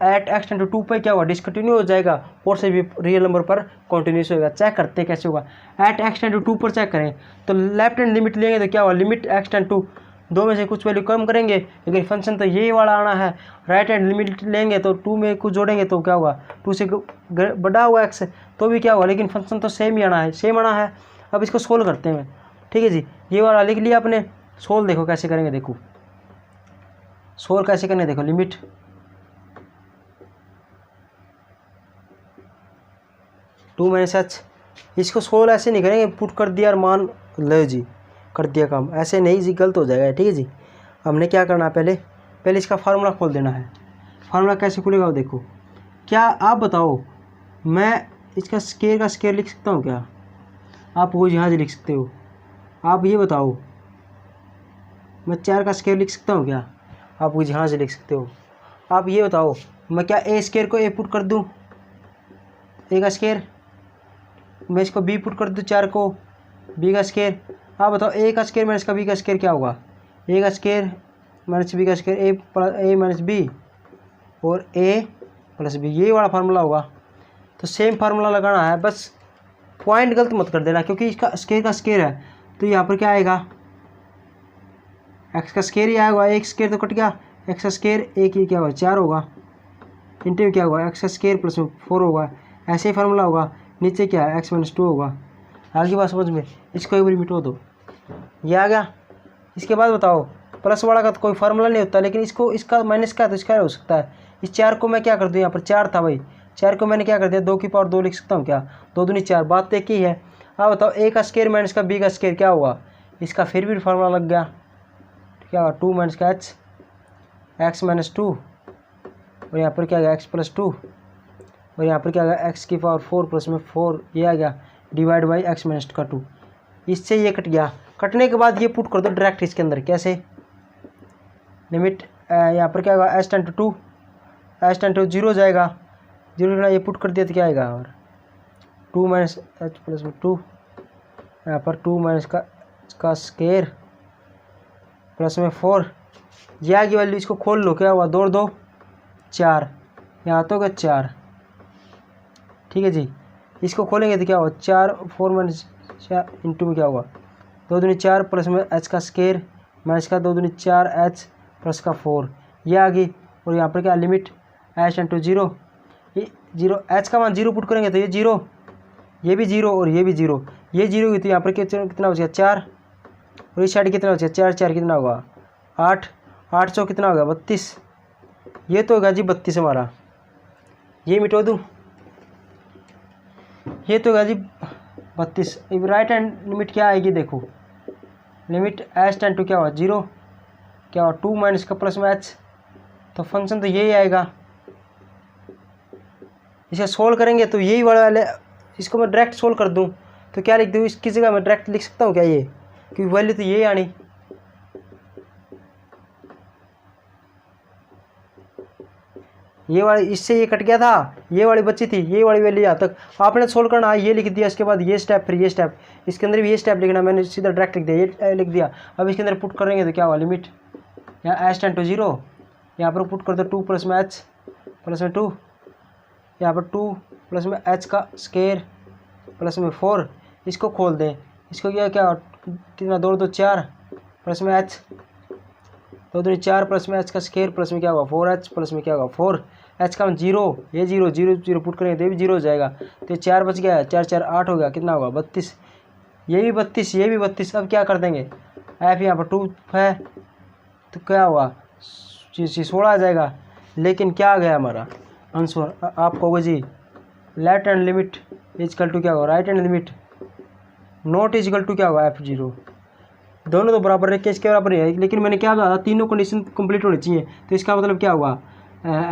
Speaker 1: एट एक्स टेंड टू 2 पर क्या हुआ, डिसकंटिन्यू हो जाएगा और सभी रियल नंबर पर कंटिन्यूस होगा। चेक करते हैं कैसे होगा, एट एक्स टेंड टू 2 पर चेक करें तो लेफ्ट हैंड लिमिट लेंगे तो क्या हुआ, लिमिट एक्स टेंड टू 2 में से कुछ वैल्यू कम करेंगे, लेकिन फंक्शन तो यही वाला आना है। राइट हैंड लिमिट लेंगे तो 2 में कुछ जोड़ेंगे तो क्या होगा, 2 से बड़ा हुआ एक्स तो भी क्या हुआ, लेकिन फंक्शन तो सेम ही आना है, सेम आना है। अब इसको सोल्व करते हैं, ठीक है जी। ये वाला लिख लिया आपने। सोल्व देखो कैसे करेंगे, देखो सोल्व कैसे करने, देखो लिमिट टू माइनस एच। इसको सोल्व ऐसे नहीं करेंगे पुट कर दिया और मान लो जी कर दिया काम, ऐसे नहीं जी, गलत हो जाएगा। ठीक है जी। हमने क्या करना है, पहले इसका फार्मूला खोल देना है। फार्मूला कैसे खुलेगा वो देखो। क्या आप बताओ, मैं इसका स्केयर का स्केयर लिख सकता हूँ क्या? आप वो यहाँ से लिख सकते हो। आप ये बताओ, मैं 4 का स्केयर लिख सकता हूँ क्या? आप वो यहाँ से लिख सकते हो। आप ये बताओ, मैं क्या ए स्केयर को ए पुट कर दूँ, ए का स्केयर, मैं इसको बी पुट कर दूँ 4 को बी का स्केयर। आप बताओ ए का स्केयर माइनस का बी का स्केयर क्या होगा? ए का स्केयर माइनस बी का स्केयर, ए माइनस बी और ए प्लस बी, ये वाला फार्मूला होगा। तो सेम फार्मूला लगाना है, बस पॉइंट गलत मत कर देना, क्योंकि इसका स्केयर का स्केयर है। तो यहाँ पर क्या आएगा, एक्स का स्केयर ही आएगा, एक स्केयर तो कट गया, एक्स का स्केयर एक ही क्या होगा 4 होगा, इंटू क्या होगा एक्स का स्केयर प्लस 4 होगा। ऐसे ही फार्मूला होगा, नीचे क्या है एक्स माइनस 2 होगा। आगे बात समझ में, इसको एक बार मिटो दो, ये आ गया। इसके बाद बताओ, प्लस वाला का तो कोई फार्मूला नहीं होता, लेकिन इसको इसका माइनस का तो इसका हो सकता है। इस 4 को मैं क्या कर दूँ, यहाँ पर 4 था भाई, 4 को मैंने क्या कर दिया 2 की पावर 2 लिख सकता हूँ क्या, 2 दूनी 4, बात तो एक ही है। अब बताओ ए का स्केयर माइनस का बी का स्केयर क्या हुआ, इसका फिर भी फार्मूला लग गया, क्या हुआ 2 माइनस का एच एक्स माइनस 2 और यहाँ पर क्या आ गया एक्स प्लस 2 और यहाँ पर क्या आ गया एक्स की पावर 4 प्लस में 4, ये आ गया डिवाइड बाई एक्स माइनस का 2। इससे ये कट गया। कटने के बाद ये पुट कर दो डायरेक्ट इसके अंदर, कैसे, लिमिट यहाँ पर क्या होगा h tend to 2, h tend to 0 जाएगा, 0 ये पुट कर दिया तो क्या आएगा, और 2 माइनस एच प्लस में 2, यहाँ पर 2 माइनस का स्केयर प्लस में 4, ये आगे वैल्यू इसको खोल लो, क्या हुआ 2 2 4, यहाँ तो होगा 4। ठीक है जी। इसको खोलेंगे तो क्या हुआ 4 4 माइनस 4 इंटू में क्या हुआ 2 दूनी 4 प्लस में एच का स्केयर माइनस का 2 दूनी 4 एच प्लस का 4, ये आ गई। और यहाँ पर क्या लिमिट एच इंटू 0, ये 0 एच का मान 0 पुट करेंगे तो ये 0, ये भी 0 और ये भी 0, ये 0 हुई तो यहाँ पर कितना हो गया 4 और इस साइड कितना हो गया 4 4 कितना होगा 8, 8 100 कितना होगा 32, ये तो होगा जी 32 हमारा। ये मिटो दूँ, ये तो होगा जी 32। राइट हैंड लिमिट क्या आएगी देखो, लिमिट एच टेन टू क्या हुआ 0, क्या हुआ 2 माइनस का प्लस में एच, तो फंक्शन तो यही आएगा। इसे सोल्व करेंगे तो यही वाला, इसको मैं डायरेक्ट सोल्व कर दूं तो क्या लिख दूँ, इसकी जगह मैं डायरेक्ट लिख सकता हूँ क्या ये, क्योंकि वैल्यू तो यही आनी। ये वाली इससे ये कट गया था, ये वाली बची थी, ये वाली वैल्यू यहाँ तक आपने सोल्व करना है, ये लिख दिया। इसके बाद ये स्टेप, फिर ये स्टेप, इसके अंदर भी ये स्टेप लिखना, मैंने सीधा डायरेक्ट लिख दिया, ये लिख दिया। अब इसके अंदर पुट करेंगे तो क्या हुआ लिमिट यहाँ एच टेन टू 0, यहाँ पर पुट कर दो 2 प्लस में एच प्लस में 2, यहाँ पर 2 प्लस में एच का स्केयर प्लस में 4, इसको खोल दें, इसको क्या कितना 2 2 4 प्लस में एच 2 2 4 प्लस में एच का स्केयर प्लस में क्या होगा 4h प्लस में क्या होगा 4, एच का 0, ये 0 0 0 पुट करेंगे तो ये भी 0 हो जाएगा, तो 4 बच गया, 4 4 8 हो गया, कितना होगा 32, ये भी 32, ये भी 32। अब क्या कर देंगे, एफ यहाँ पर 2 है तो क्या हुआ 16 आ जाएगा। लेकिन क्या आ गया हमारा आंसर, आप कहोगे जी left hand limit equal to क्या होगा right hand limit not equal to क्या होगा F0, दोनों तो बराबर है, इसके बराबर है, लेकिन मैंने क्या बताया तीनों कंडीशन कंप्लीट होनी चाहिए। तो इसका मतलब क्या हुआ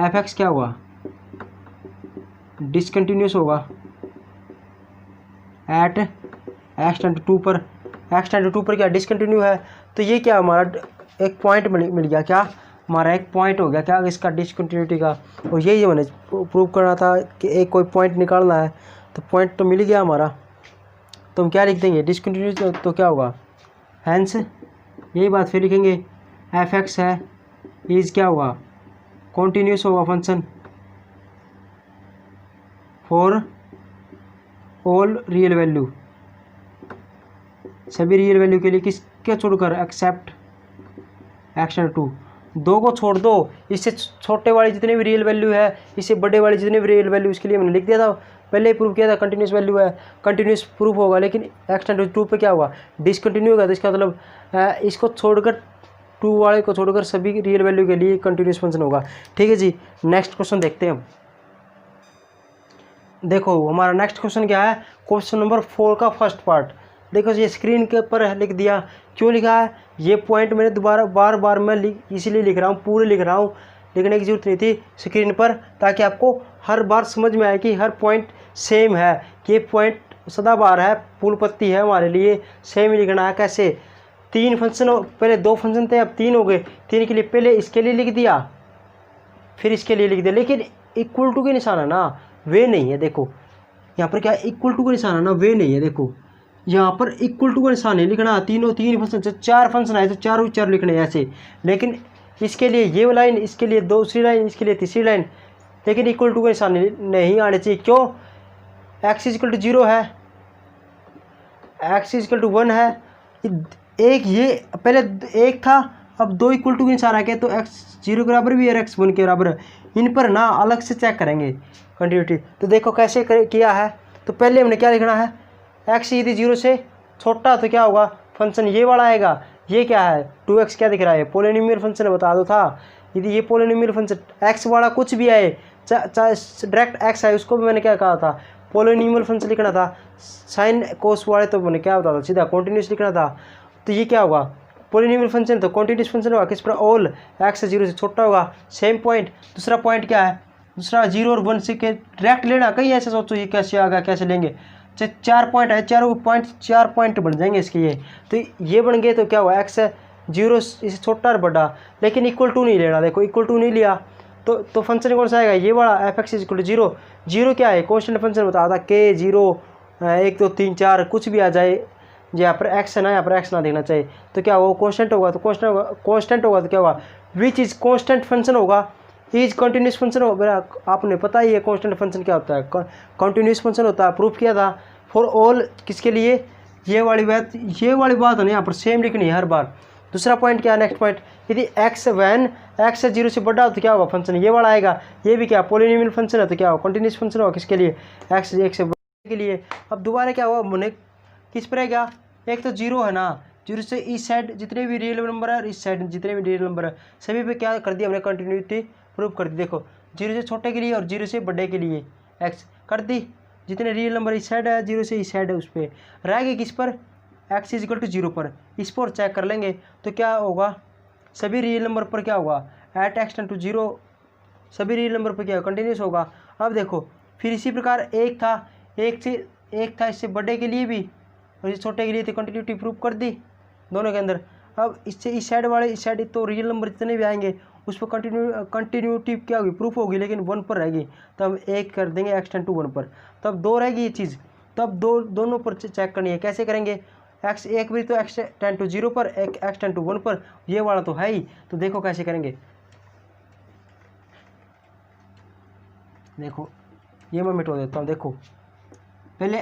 Speaker 1: Fx क्या हुआ डिसकंटिन्यूस होगा एट एक्स टेन टू 2 पर, एक्स टेन टू 2 पर क्या डिसकंटिन्यू है। तो ये क्या हमारा एक पॉइंट मिल गया, क्या हमारा एक पॉइंट हो गया क्या इसका डिसकंटिन्यूटी का। और यही मैंने प्रूव करना था कि एक कोई पॉइंट निकालना है, तो पॉइंट तो मिल गया हमारा। तो हम क्या लिख देंगे डिसकंटिन्यूटी, तो क्या होगा हैंस, यही बात फिर लिखेंगे Fx है इज क्या होगा कॉन्टीन्यूस होगा function for all real value, सभी रियल वैल्यू के लिए, किसके छोड़कर एक्सेप्ट एक्स टेन टू 2 को छोड़ दो, इससे छोटे वाली जितनी भी रियल वैल्यू है, इससे बड़े वाली जितनी भी रियल वैल्यू, इसके लिए मैंने लिख दिया था पहले ही प्रूव किया था कंटिन्यूस वैल्यू है, कंटिन्यूस प्रूफ होगा, लेकिन x टेंड टू 2 पे क्या हुआ, डिसकंटिन्यू होगा। तो इसका मतलब इसको छोड़कर 2 वाले को छोड़कर सभी रियल वैल्यू के लिए कंटिन्यूस फंक्शन होगा। ठीक है जी, नेक्स्ट क्वेश्चन देखते हैं हम। देखो हमारा नेक्स्ट क्वेश्चन क्या है, क्वेश्चन नंबर 4 का फर्स्ट पार्ट। देखो ये स्क्रीन के ऊपर लिख दिया, क्यों लिखा है ये पॉइंट मैंने दोबारा बार बार मैं इसीलिए लिख रहा हूँ, पूरे लिख रहा हूँ, लिखने की जरूरत नहीं थी स्क्रीन पर, ताकि आपको हर बार समझ में आए कि हर पॉइंट सेम है, कि ये पॉइंट सदाबहार है, फूल पत्ती है, हमारे लिए सेम ही लिखना है। कैसे, 3 फंक्शन, पहले 2 फंक्शन थे अब 3 हो गए, 3 के लिए पहले इसके लिए लिख दिया, फिर इसके लिए लिख दिया, लेकिन इक्वल टू के निशान है ना, वे नहीं है। देखो यहाँ पर क्या इक्वल टू का निशान है ना, वे नहीं है। देखो यहाँ पर इक्वल टू का निशान नहीं लिखना, 3 फंक्शन, 4 फंक्शन आए तो चारों चार लिखने ऐसे, लेकिन इसके लिए ये लाइन, इसके लिए दूसरी लाइन, इसके लिए तीसरी लाइन, लेकिन इक्वल टू का निशान नहीं आने चाहिए। क्यों, x इक्वल टू 0 है, x इक्वल टू 1 है, एक ये पहले 1 था, अब 2 इक्वल टू के निशान आ गए, तो x 0 के बराबर भी है, x 1 के बराबर है। इन पर ना अलग से चेक करेंगे कंटिन्यूटी। तो देखो कैसे किया है, तो पहले हमने क्या लिखना है, x यदि 0 से छोटा तो क्या होगा, फंक्शन ये वाला आएगा। ये क्या है 2x, क्या दिख रहा है, पोलिनोमियल फंक्शन बता दो था। यदि ये पोलिनोमियल फंक्शन x वाला कुछ भी आए, चाहे डायरेक्ट x आए, उसको भी मैंने क्या कहा था, पोलिनोमियल फंक्शन लिखना था। साइन कोस वाले तो मैंने क्या बता था, सीधा कॉन्टिन्यूस लिखना था। तो ये क्या होगा, पोलिनोमियल फंक्शन तो कॉन्टिन्यूस फंक्शन होगा, किस पर, ऑल x 0 से छोटा होगा। सेम पॉइंट, दूसरा पॉइंट क्या है, दूसरा 0 और 1 से के डायरेक्ट लेना, कहीं ऐसे सोचो ये कैसे आएगा, कैसे लेंगे, 4 पॉइंट है, चारों पॉइंट 4 पॉइंट बन जाएंगे इसके। ये तो ये बन गए, तो क्या हुआ, x 0 इससे छोटा और बड़ा, लेकिन इक्वल टू नहीं लेना। देखो इक्वल टू नहीं लिया तो फंक्शन कौन सा आएगा, ये वाला f(x = 0). 0 क्या है, कॉन्स्टेंट फंक्शन बता था, k 0 1 2 3 4 कुछ भी आ जाए, यहाँ पर x है ना, यहाँ पर x ना देना चाहिए, तो क्या वो कॉन्स्टेंट होगा, तो कॉन्स्टेंट होगा तो क्या होगा, विच इज कॉन्स्टेंट फंक्शन होगा, इज कंटिन्यूस फंक्शन होगा। आपने पता ही है कॉन्स्टेंट फंक्शन क्या होता है, कंटिन्यूस फंक्शन होता है, प्रूफ किया था। फॉर ऑल किसके लिए, ये वाली बात है ना, यहाँ पर सेम लिखनी है हर बार। दूसरा पॉइंट क्या है, नेक्स्ट पॉइंट, यदि x वैन x 0 से बड़ा हो तो क्या होगा, फंक्शन ये वाला आएगा। ये भी क्या पोलिनोमियल फंक्शन है, तो क्या होगा, कंटिन्यूस फंक्शन होगा, किसके लिए, x 1 से बड़े के लिए। अब दोबारा क्या हुआ, मैंने किस पर है क्या, एक तो 0 है ना, 0 से इस साइड जितने भी रियल नंबर है, इस साइड जितने भी रियल नंबर है, सभी पे क्या कर दिया हमने, कंटिन्यूटी प्रूव कर दी। देखो 0 से छोटे के लिए और 0 से बड़े के लिए x कर दी, जितने रियल नंबर इस साइड है, 0 से इस साइड है, उस पर रह गए किस पर, x = 0 पर। इस पर चेक कर लेंगे तो क्या होगा, सभी रियल नंबर पर क्या होगा, एट x टेंड टू 0 सभी रियल नंबर पर क्या कंटिन्यूस होगा। अब देखो फिर इसी प्रकार एक था इससे बड़े के लिए भी और इस छोटे के लिए, तो कंटिन्यूटी प्रूव कर दी दोनों के अंदर। अब इससे इस साइड वाले, इस साइड तो रियल नंबर जितने भी आएंगे उस पर कंटिन्यूटी क्या होगी, प्रूफ होगी, लेकिन 1 पर रहेगी, तो हम 1 कर देंगे x टेंड टू 1 पर, तब 2 रहेगी ये चीज़, तब दोनों पर चेक करनी है। कैसे करेंगे, x एक भी तो x टेंड टू 0 पर, एक x टेंड टू 1 पर, ये वाला तो है ही। तो देखो कैसे करेंगे, देखो ये मैं मिटवा देता हूँ। देखो पहले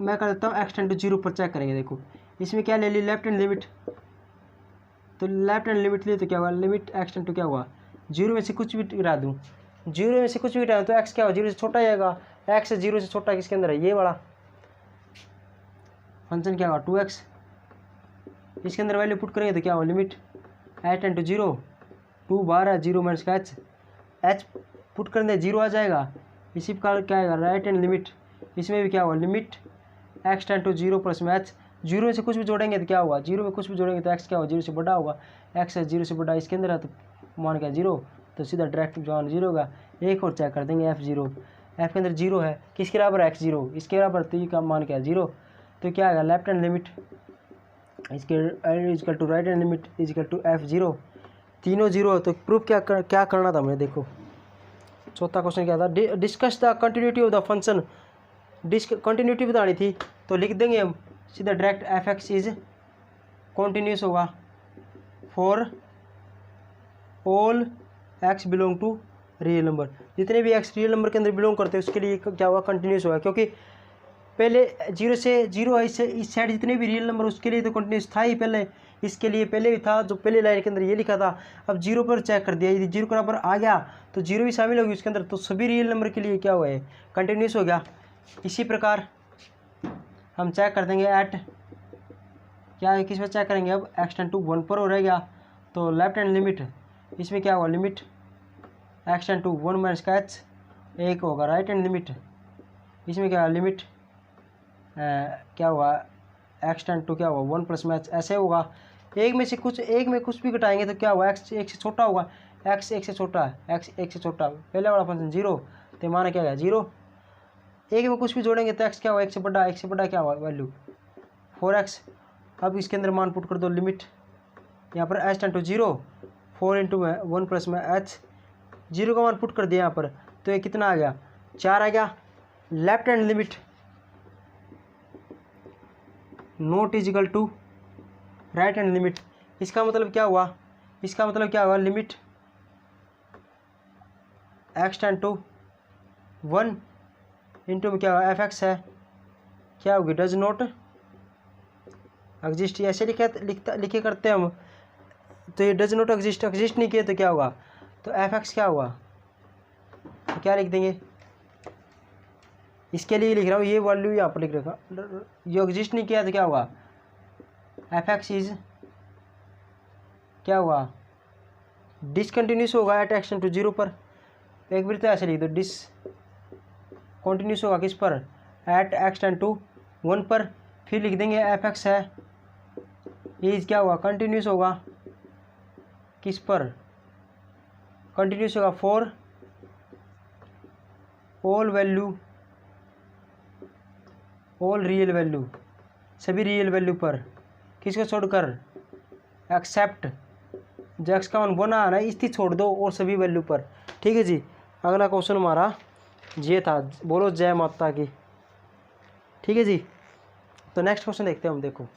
Speaker 1: मैं कर देता हूँ x टेंड टू 0 पर चेक करेंगे। देखो इसमें क्या ले ली, लेफ्ट हैंड लिमिट, तो लेफ्ट हैंड लिमिट लिए तो क्या हुआ, लिमिट x टेंड टू क्या हुआ, 0 में से कुछ भी गिरा दूँ, 0 में से कुछ भी गिरा तो x क्या होगा, 0 से छोटा जाएगा, x 0 से छोटा किसके अंदर है, ये वाला फंक्शन क्या होगा 2x, इसके अंदर वैल्यू पुट करेंगे तो क्या होगा, लिमिट h टेंड टू 0, 2 बार है 0 माइनस का h पुट करेंगे 0 आ जाएगा। इसी प्रकार क्या आएगा, राइट हैंड लिमिट, इसमें भी क्या होगा, limit x tend to 0 plus में h, 0 में से कुछ भी जोड़ेंगे तो क्या होगा, 0 में कुछ भी जोड़ेंगे तो x क्या होगा, 0 से बड़ा होगा, x 0 से बड़ा इसके अंदर है तो मान क्या 0, तो सीधा डायरेक्ट जॉन 0 होगा। एक और चेक कर देंगे f0, f के अंदर 0 है, किसके बराबर है, x 0, इसके बराबर, तो ये का मान क्या 0, तो क्या आएगा, लेफ्ट हैंड लिमिट इसके equal to right hand limit equal to f0, तीनों 0। तो प्रूफ क्या करना था हमें, देखो चौथा क्वेश्चन क्या था, discuss the continuity of the function, continuity बतानी थी, तो लिख देंगे हम सीधा डायरेक्ट f(x) इज कॉन्टिन्यूस होगा for all x belong to real number, जितने भी x रियल नंबर के अंदर बिलोंग करते हैं उसके लिए क्या हुआ, कंटिन्यूस होगा, क्योंकि पहले 0 से 0 है, इस साइड जितने भी रियल नंबर उसके लिए तो कंटिन्यूस था ही, पहले इसके लिए पहले भी था, जो पहले लाइन के अंदर ये लिखा था। अब 0 पर चेक कर दिया, यदि 0 के बराबर आ गया तो 0 भी शामिल होगी उसके अंदर, तो सभी रियल नंबर के लिए क्या हुआ है, कंटिन्यूस हो गया। इसी प्रकार हम चेक कर देंगे एट, क्या है किस पर चेक करेंगे अब, x टेंड टू 1 पर हो रहेगा। तो लेफ्ट हैंड लिमिट इसमें क्या होगा, limit x tend to 1 minus का h, एक होगा राइट हैंड लिमिट, इसमें क्या लिमिट क्या होगा, x टेंड टू क्या होगा 1 प्लस में h, ऐसे होगा। एक में कुछ भी घटाएंगे तो क्या होगा, x एक से छोटा होगा, x एक से छोटा है, x एक से छोटा, पहले वाला फंक्शन 0 तो माना क्या है 0। एक में कुछ भी जोड़ेंगे तो x क्या होगा, एक से बड़ा क्या होगा वैल्यू 4x। अब इसके अंदर मान पुट कर दो, लिमिट यहाँ पर h tend to 0, 4 into 1 plus में h, 0 का मान पुट कर दिया यहाँ पर, तो ये कितना आ गया 4 आ गया। Left hand limit not is equal to right hand limit, इसका मतलब क्या हुआ, limit x tend to 1 into में क्या होगा f(x) है, क्या होगी डज नॉट एग्जिस्ट, ऐसे लिखे करते हैं हम, तो ये डज नॉट एग्जिस्ट नहीं किए तो क्या होगा, तो f(x) क्या होगा, तो क्या लिख देंगे, इसके लिए लिख रहा हूँ, ये वैल्यू यहाँ पर लिख रखा, ये एग्जिस्ट नहीं किया तो क्या होगा, f(x) इज क्या होगा डिसकंटिन्यूस होगा एट x टेंड टू 0 पर। एक बार तो ऐसे लिख दो, डिसकंटिन्यूस होगा किस पर, एट x टेंड टू 1 पर। फिर लिख देंगे f(x) है, ये क्या होगा कंटिन्यूस होगा किस पर, कंटिन्यूस होगा फॉर ऑल रियल वैल्यू, सभी रियल वैल्यू पर, किसको छोड़कर, एक्सेप्ट जो x का मान 1 आ रहा है इसकी छोड़ दो और सभी वैल्यू पर। ठीक है जी, अगला क्वेश्चन हमारा ये था, बोलो जय माता की। ठीक है जी, तो नेक्स्ट क्वेश्चन देखते हैं हम, देखो